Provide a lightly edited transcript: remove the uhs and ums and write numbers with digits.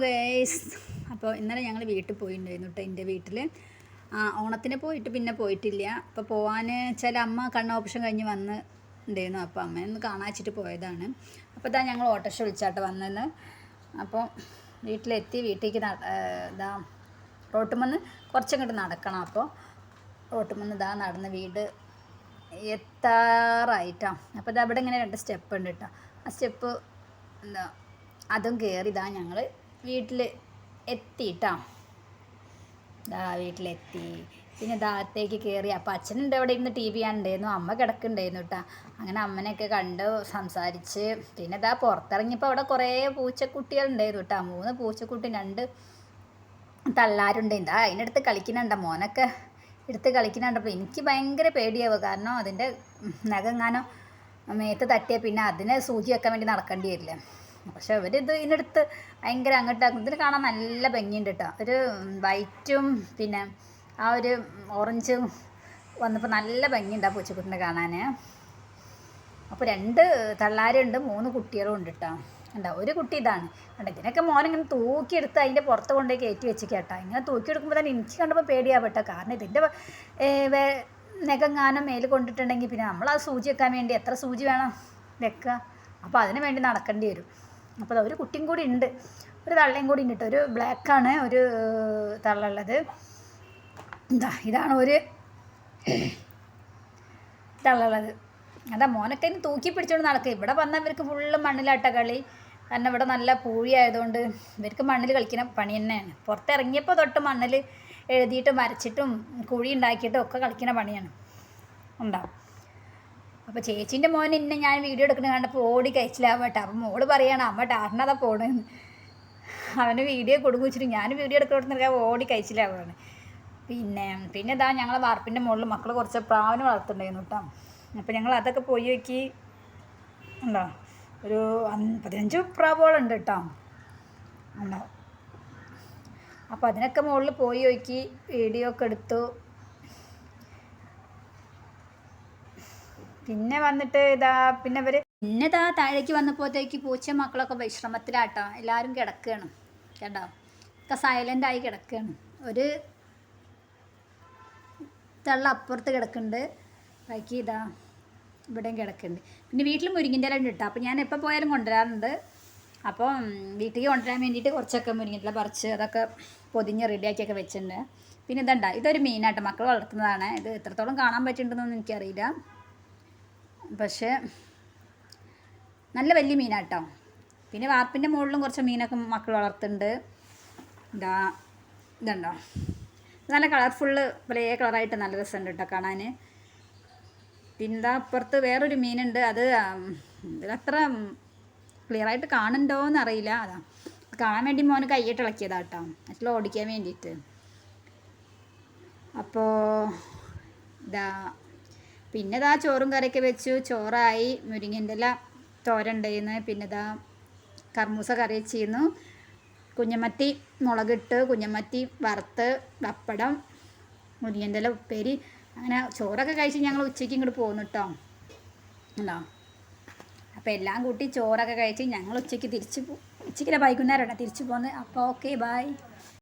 Guys, അപ്പോൾ ഇന്നലെ ഞങ്ങൾ വീട്ടിൽ പോയിട്ടുണ്ടായിരുന്നു കേട്ടോ. എൻ്റെ വീട്ടിൽ ഓണത്തിന് പോയിട്ട് പിന്നെ പോയിട്ടില്ല. അപ്പോൾ പോകാൻ ചില അമ്മ കണ്ണ് ഓപ്പറേഷൻ കഴിഞ്ഞ് വന്ന് ഉണ്ടായിരുന്നു. അപ്പോൾ അമ്മയൊന്ന് കാണാച്ചിട്ട് പോയതാണ്. അപ്പോൾ ഇതാ ഞങ്ങൾ ഓട്ടോറിക്ഷ വിളിച്ചാട്ടോ വന്നെന്ന്. അപ്പോൾ വീട്ടിലെത്തി വീട്ടിലേക്ക് ഇതാ റോട്ടുമെന്ന് കുറച്ചങ്ങോട്ട് നടക്കണം. അപ്പോൾ റോട്ടുമെന്ന് ഇതാ നടന്ന് വീട് എത്താറായിട്ടാണ്. അപ്പോൾ ഇതാ ഇവിടെ ഇങ്ങനെ 2 സ്റ്റെപ്പ് ഉണ്ട് കേട്ടോ. ആ സ്റ്റെപ്പ് എന്താ അതും കയറി ഇതാ ഞങ്ങൾ വീട്ടിൽ എത്തിയിട്ടാ. ഇതാ വീട്ടിലെത്തി. പിന്നെ ദാത്തേക്ക് കയറി. അപ്പോൾ അച്ഛനുണ്ട് അവിടെ ഇരുന്ന് TV കാണുന്നുണ്ടായിരുന്നു. അമ്മ കിടക്കുന്നുണ്ടായിരുന്നു കേട്ടോ. അങ്ങനെ അമ്മനെയൊക്കെ കണ്ട് സംസാരിച്ച് പിന്നെ ഇതാ പുറത്തിറങ്ങിയപ്പോൾ അവിടെ കുറേ പൂച്ചക്കുട്ടികളുണ്ടായിരുന്നു കേട്ടോ. 3 പൂച്ചക്കുട്ടി 2 തള്ളാരുണ്ട്. ഇതാ അതിനടുത്ത് കളിക്കുന്നുണ്ട്. മോനൊക്കെ എടുത്ത് കളിക്കുന്നുണ്ടപ്പോൾ എനിക്ക് ഭയങ്കര പേടിയാവുക. കാരണം അതിൻ്റെ നഖങ്ങാനോ മേത്ത് തട്ടിയാൽ പിന്നെ അതിനെ സൂചി വെക്കാൻ വേണ്ടി നടക്കേണ്ടി വരില്ല. പക്ഷെ അവരിത് ഇതിനടുത്ത് ഭയങ്കര അങ്ങോട്ടാക്കും. ഇതിന് കാണാൻ നല്ല ഭംഗിയുണ്ട് കേട്ടോ. ഒരു വൈറ്റും പിന്നെ ആ ഒരു ഓറഞ്ചും വന്നപ്പോൾ നല്ല ഭംഗിയുണ്ട് ആ പൂച്ചക്കുട്ടിനെ കാണാൻ. അപ്പോൾ 2 തള്ളാരുണ്ട്, 3 കുട്ടികളും ഉണ്ട് കേട്ടോ. ഉണ്ടോ ഒരു കുട്ടി ഇതാണ് കണ്ടോ. ഇതിനൊക്കെ മോനിങ്ങനെ തൂക്കിയെടുത്ത് അതിൻ്റെ പുറത്ത് കൊണ്ടുപോയി കയറ്റി വെച്ചിട്ടാ. ഇങ്ങനെ തൂക്കിയെടുക്കുമ്പോൾ തന്നെ എനിക്ക് കണ്ടപ്പോൾ പേടിയാവട്ടെ. കാരണം ഇതിൻ്റെ നഖങ്ങാനം മേൽ കൊണ്ടിട്ടുണ്ടെങ്കിൽ പിന്നെ നമ്മൾ ആ സൂചി വെക്കാൻ വേണ്ടി എത്ര സൂചി വേണം വെക്കുക. അപ്പോൾ അതിന് വേണ്ടി നടക്കേണ്ടി വരും. അപ്പോൾ ഒരു കുട്ടിയും കൂടി ഉണ്ട്, ഒരു തള്ളയും കൂടി ഉണ്ട് കേട്ടോ. ഒരു ബ്ലാക്കാണ് ഒരു തള്ളുള്ളത്. ഇതാണ് ഒരു തള്ളുള്ളത്. അതാ മോനൊക്കെ ഇനി തൂക്കി പിടിച്ചുകൊണ്ട് നടക്കുക. ഇവിടെ വന്നാൽ ഇവർക്ക് ഫുള്ള് മണ്ണിലാട്ട കളി. കാരണം ഇവിടെ നല്ല പൂഴി ആയതുകൊണ്ട് ഇവർക്ക് മണ്ണിൽ കളിക്കുന്ന പണി തന്നെയാണ്. പുറത്തിറങ്ങിയപ്പോൾ തൊട്ട് മണ്ണിൽ എഴുതിയിട്ടും വരച്ചിട്ടും കുഴി ഉണ്ടാക്കിയിട്ടും ഒക്കെ കളിക്കുന്ന പണിയാണ് ഉണ്ടാവും. അപ്പോൾ ചേച്ചീൻ്റെ മോൻ ഇന്നെ ഞാൻ വീഡിയോ എടുക്കുന്നത് കണ്ടപ്പോൾ ഓടി കഴിച്ചിലാവട്ടെ. അപ്പം മോള് പറയാണ് അമ്മ ടാറിനതാ പോണെന്ന്. അവന് വീഡിയോ കൊടുക്കും വെച്ചിട്ട് ഞാൻ വീഡിയോ എടുക്കുന്ന ഓടി കഴിച്ചിലാവുകയാണ്. പിന്നെ ഇതാ ഞങ്ങളെ വാർപ്പിൻ്റെ മുകളിൽ മക്കൾ കുറച്ച് പ്രാവിനെ വളർത്തുന്നുണ്ടായിരുന്നു കേട്ടോ. അപ്പോൾ ഞങ്ങൾ അതൊക്കെ പോയി നോക്കി. ഉണ്ടോ ഒരു 15 പ്രാവുകളുണ്ട് കേട്ടോ. ഉണ്ടോ അപ്പോൾ അതിനൊക്കെ മുകളിൽ പോയി നോക്കി വീഡിയോ ഒക്കെ എടുത്തു. പിന്നെ വന്നിട്ട് പിന്നെ താഴേക്ക് വന്നപ്പോഴത്തേക്ക് പൂച്ച മക്കളൊക്കെ വിശ്രമത്തിലാട്ടോ. എല്ലാവരും കിടക്കുകയാണ് കേട്ടോ. ഒക്കെ സൈലൻ്റായി കിടക്കുകയാണ്. ഒരു തള്ള അപ്പുറത്ത് കിടക്കുന്നുണ്ട്, ബാക്കി ഇവിടെയും കിടക്കുന്നുണ്ട്. പിന്നെ വീട്ടിൽ മുരിങ്ങിൻ്റെ ഇല ഉണ്ട് കേട്ടോ. അപ്പോൾ ഞാൻ എപ്പോൾ പോയാലും കൊണ്ടുവരാറുണ്ട്. അപ്പോൾ വീട്ടിലേക്ക് കൊണ്ടുവരാൻ വേണ്ടിയിട്ട് കുറച്ചൊക്കെ മുരിങ്ങിൻ്റെ ഇല പറിച്ച് അതൊക്കെ പൊതിഞ്ഞ് റെഡിയാക്കിയൊക്കെ വെച്ചിട്ടുണ്ട്. പിന്നെ ഇതൊരു മീനാട്ടോ, മക്കൾ വളർത്തുന്നതാണ്. ഇത് എത്രത്തോളം കാണാൻ പറ്റുന്നുണ്ടെന്നൊന്നും എനിക്കറിയില്ല. പക്ഷേ നല്ല വലിയ മീനാട്ടോ. പിന്നെ വാർപ്പിൻ്റെ മുകളിലും കുറച്ച് മീനൊക്കെ മക്കൾ വളർത്തുന്നുണ്ട്. ഇതുണ്ടോ നല്ല കളർഫുള്ള് പല കളറായിട്ട് നല്ല രസമുണ്ട് കേട്ടോ കാണാൻ. പിന്നെ അപ്പുറത്ത് വേറൊരു മീനുണ്ട്. അത് അത്ര ക്ലിയറായിട്ട് കാണുന്നുണ്ടോയെന്ന് അറിയില്ല. കാണാൻ വേണ്ടി മോന് കൈയിട്ട് ഇളക്കിയതാ കേട്ടോ, മറ്റുള്ള ഓടിക്കാൻ വേണ്ടിയിട്ട്. അപ്പോൾ പിന്നെ ചോറും കറിയൊക്കെ വെച്ചു. ചോറായി, മുരിങ്ങൻ്റെ ഇല തോരൻ ഉണ്ടായിരുന്നു. പിന്നെ കർമൂസ കറി വെച്ചിരുന്നു. കുഞ്ഞമത്തി മുളകിട്ട്, കുഞ്ഞമത്തി വറുത്ത്, പപ്പടം, മുരിങ്ങൻ്റെ ഇല ഉപ്പേരി. അങ്ങനെ ചോറൊക്കെ കഴിച്ച് ഞങ്ങൾ ഉച്ചയ്ക്ക് ഇങ്ങോട്ട് പോകുന്നു കേട്ടോ. ഉണ്ടോ അപ്പോൾ എല്ലാം കൂട്ടി ചോറൊക്കെ കഴിച്ച് ഞങ്ങൾ ഉച്ചയ്ക്ക് ഉച്ചയ്ക്ക് വൈകുന്നേരമാണ് തിരിച്ചു പോകുന്നത്. അപ്പോൾ ഓക്കെ, ബായ്.